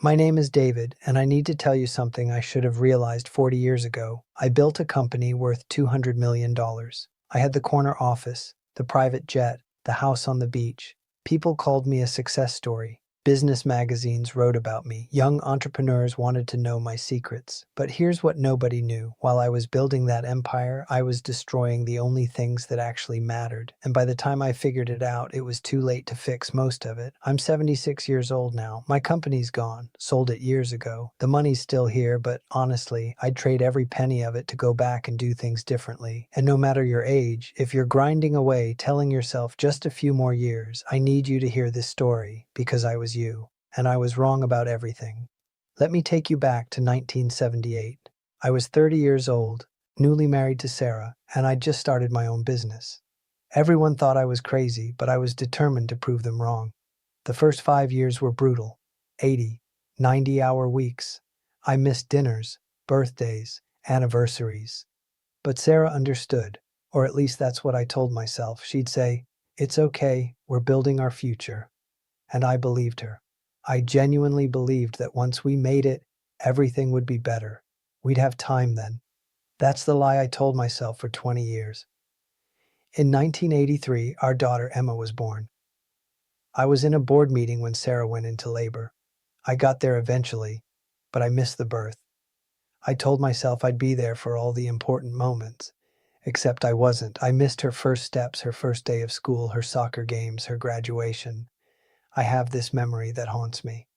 My name is David, and I need to tell you something I should have realized 40 years ago. I built a company worth $200 million. I had the corner office, the private jet, the house on the beach. People called me a success story. Business magazines wrote about me. Young entrepreneurs wanted to know my secrets. But here's what nobody knew. While I was building that empire, I was destroying the only things that actually mattered. And by the time I figured it out, it was too late to fix most of it. I'm 76 years old now. My company's gone. Sold it years ago. The money's still here, but honestly, I'd trade every penny of it to go back and do things differently. And no matter your age, if you're grinding away, telling yourself just a few more years, I need you to hear this story because I was you, and I was wrong about everything. Let me take you back to 1978. I was 30 years old, newly married to Sarah, and I'd just started my own business. Everyone thought I was crazy, but I was determined to prove them wrong. The first 5 years were brutal. 80, 90-hour weeks. I missed dinners, birthdays, anniversaries. But Sarah understood, or at least that's what I told myself. She'd say, "It's okay, we're building our future." And I believed her. I genuinely believed that once we made it, everything would be better. We'd have time then. That's the lie I told myself for 20 years. In 1983, our daughter Emma was born. I was in a board meeting when Sarah went into labor. I got there eventually, but I missed the birth. I told myself I'd be there for all the important moments, except I wasn't. I missed her first steps, her first day of school, her soccer games, her graduation. I have this memory that haunts me.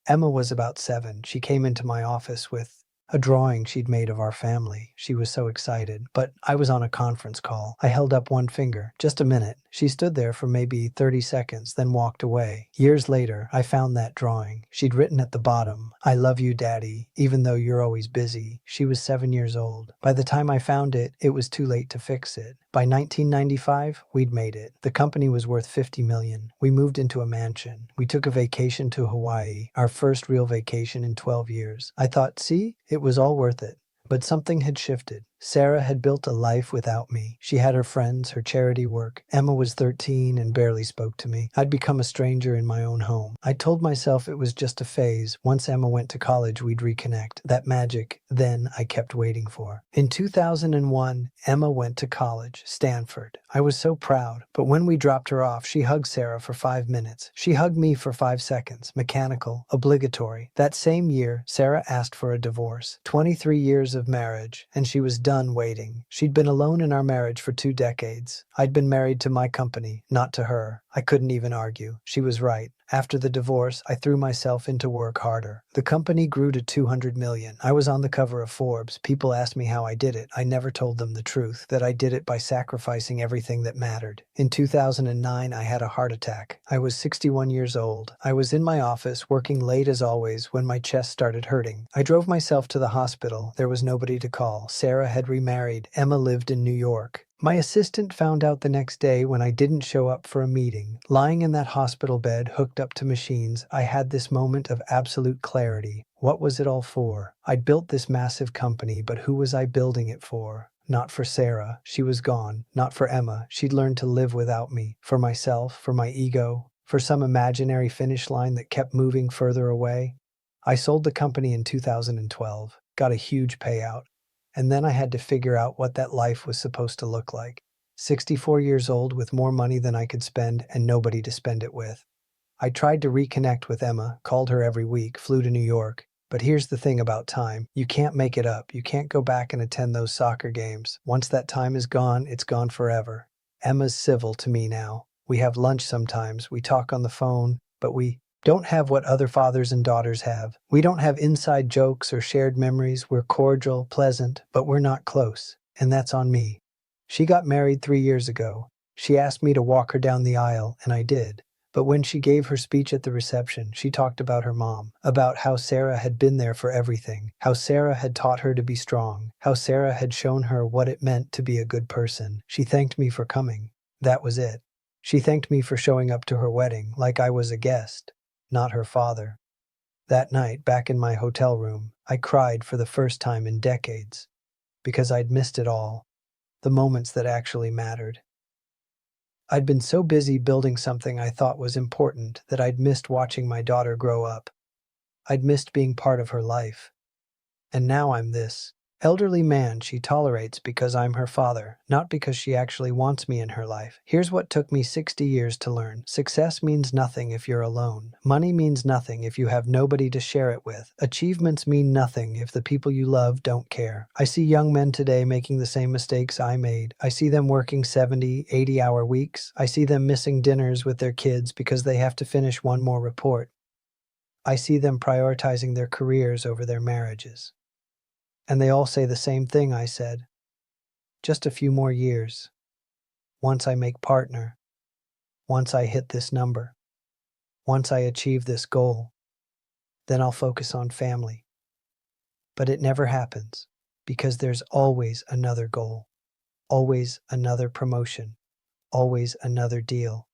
Emma was about 7. She came into my office with a drawing she'd made of our family. She was so excited, but I was on a conference call. I held up one finger. Just a minute. She stood there for maybe 30 seconds, then walked away. Years later, I found that drawing. She'd written at the bottom, "I love you, Daddy, even though you're always busy." She was 7 years old. By the time I found it, it was too late to fix it. By 1995, we'd made it. The company was worth $50 million. We moved into a mansion. We took a vacation to Hawaii, our first real vacation in 12 years. I thought, see, it was all worth it. But something had shifted. Sarah had built a life without me. She had her friends, her charity work. Emma was 13 and barely spoke to me. I'd become a stranger in my own home. I told myself it was just a phase. Once Emma went to college, we'd reconnect. That magic, then, I kept waiting for. In 2001, Emma went to college, Stanford. I was so proud. But when we dropped her off, she hugged Sarah for 5 minutes. She hugged me for 5 seconds. Mechanical, obligatory. That same year, Sarah asked for a divorce. 23 years of marriage, and she was done waiting. She'd been alone in our marriage for 2 decades. I'd been married to my company, not to her. I couldn't even argue. She was right. After the divorce, I threw myself into work harder. The company grew to 200 million. I was on the cover of Forbes. People asked me how I did it. I never told them the truth, that I did it by sacrificing everything that mattered. In 2009, I had a heart attack. I was 61 years old. I was in my office, working late as always, when my chest started hurting. I drove myself to the hospital. There was nobody to call. Sarah had remarried. Emma lived in New York. My assistant found out the next day when I didn't show up for a meeting. Lying in that hospital bed, hooked up to machines, I had this moment of absolute clarity. What was it all for? I'd built this massive company, but who was I building it for? Not for Sarah. She was gone. Not for Emma. She'd learned to live without me. For myself, for my ego, for some imaginary finish line that kept moving further away. I sold the company in 2012, got a huge payout. And then I had to figure out what that life was supposed to look like. 64 years old with more money than I could spend and nobody to spend it with. I tried to reconnect with Emma, called her every week, flew to New York. But here's the thing about time. You can't make it up. You can't go back and attend those soccer games. Once that time is gone, it's gone forever. Emma's civil to me now. We have lunch sometimes. We talk on the phone, but we don't have what other fathers and daughters have. We don't have inside jokes or shared memories. We're cordial, pleasant, but we're not close. And that's on me. She got married 3 years ago. She asked me to walk her down the aisle, and I did. But when she gave her speech at the reception, she talked about her mom, about how Sarah had been there for everything, how Sarah had taught her to be strong, how Sarah had shown her what it meant to be a good person. She thanked me for coming. That was it. She thanked me for showing up to her wedding like I was a guest, not her father. That night, back in my hotel room, I cried for the first time in decades, because I'd missed it all, the moments that actually mattered. I'd been so busy building something I thought was important that I'd missed watching my daughter grow up. I'd missed being part of her life. And now I'm this elderly man she tolerates because I'm her father, not because she actually wants me in her life. Here's what took me 60 years to learn. Success means nothing if you're alone. Money means nothing if you have nobody to share it with. Achievements mean nothing if the people you love don't care. I see young men today making the same mistakes I made. I see them working 70, 80-hour weeks. I see them missing dinners with their kids because they have to finish one more report. I see them prioritizing their careers over their marriages. And they all say the same thing I said. Just a few more years. Once I make partner. Once I hit this number. Once I achieve this goal. Then I'll focus on family. But it never happens because there's always another goal. Always another promotion. Always another deal.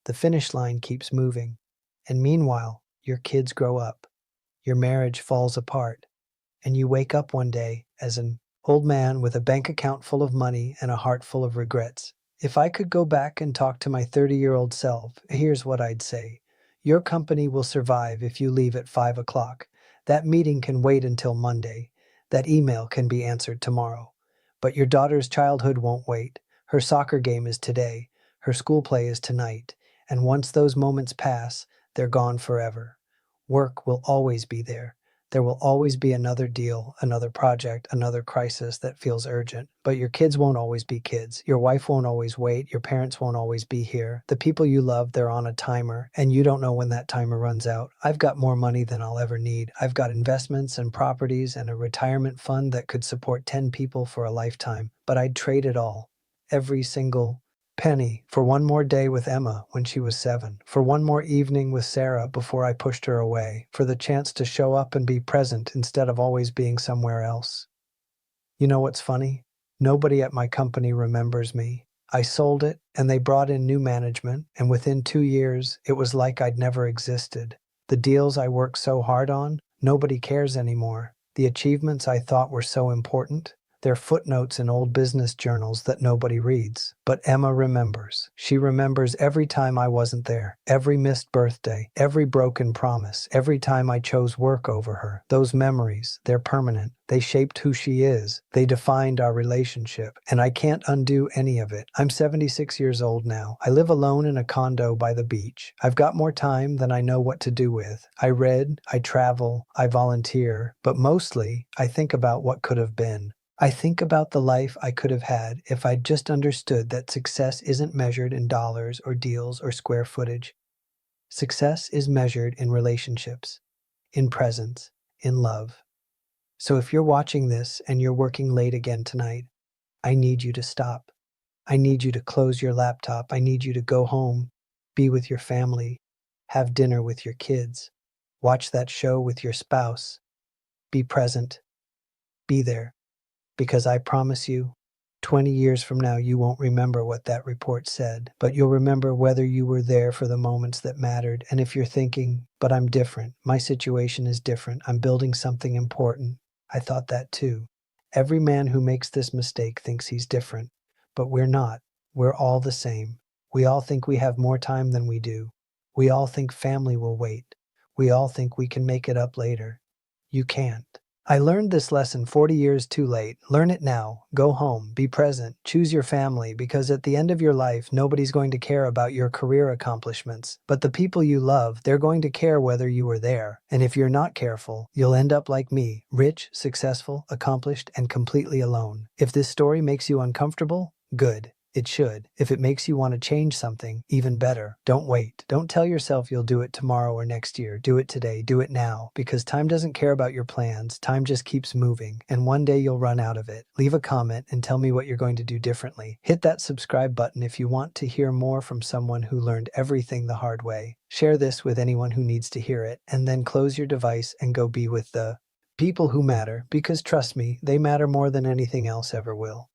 The finish line keeps moving. And meanwhile, your kids grow up. Your marriage falls apart. And you wake up one day as an old man with a bank account full of money and a heart full of regrets. If I could go back and talk to my 30-year-old self, here's what I'd say. Your company will survive if you leave at 5 o'clock. That meeting can wait until Monday. That email can be answered tomorrow. But your daughter's childhood won't wait. Her soccer game is today. Her school play is tonight. And once those moments pass, they're gone forever. Work will always be there. There will always be another deal, another project, another crisis that feels urgent. But your kids won't always be kids. Your wife won't always wait. Your parents won't always be here. The people you love, they're on a timer, and you don't know when that timer runs out. I've got more money than I'll ever need. I've got investments and properties and a retirement fund that could support 10 people for a lifetime. But I'd trade it all. Every single penny for one more day with Emma when she was 7, for one more evening with Sarah before I pushed her away, for the chance to show up and be present instead of always being somewhere else. You know what's funny? Nobody at my company remembers me. I sold it, and they brought in new management, and within 2 years, it was like I'd never existed. The deals I worked so hard on, nobody cares anymore. The achievements I thought were so important, they're footnotes in old business journals that nobody reads. But Emma remembers. She remembers every time I wasn't there, every missed birthday, every broken promise, every time I chose work over her. Those memories, they're permanent. They shaped who she is. They defined our relationship. And I can't undo any of it. I'm 76 years old now. I live alone in a condo by the beach. I've got more time than I know what to do with. I read, I travel, I volunteer, but mostly I think about what could have been. I think about the life I could have had if I'd just understood that success isn't measured in dollars or deals or square footage. Success is measured in relationships, in presence, in love. So if you're watching this and you're working late again tonight, I need you to stop. I need you to close your laptop. I need you to go home, be with your family, have dinner with your kids, watch that show with your spouse, be present, be there. Because I promise you, 20 years from now, you won't remember what that report said, but you'll remember whether you were there for the moments that mattered. And if you're thinking, but I'm different, my situation is different, I'm building something important, I thought that too. Every man who makes this mistake thinks he's different, but we're not. We're all the same. We all think we have more time than we do. We all think family will wait. We all think we can make it up later. You can't. I learned this lesson 40 years too late. Learn it now. Go home. Be present. Choose your family, because at the end of your life, nobody's going to care about your career accomplishments. But the people you love, they're going to care whether you were there. And if you're not careful, you'll end up like me, rich, successful, accomplished, and completely alone. If this story makes you uncomfortable, good. It should. If it makes you want to change something, even better. Don't wait. Don't tell yourself you'll do it tomorrow or next year. Do it today. Do it now. Because time doesn't care about your plans. Time just keeps moving. And one day you'll run out of it. Leave a comment and tell me what you're going to do differently. Hit that subscribe button if you want to hear more from someone who learned everything the hard way. Share this with anyone who needs to hear it. And then close your device and go be with the people who matter. Because trust me, they matter more than anything else ever will.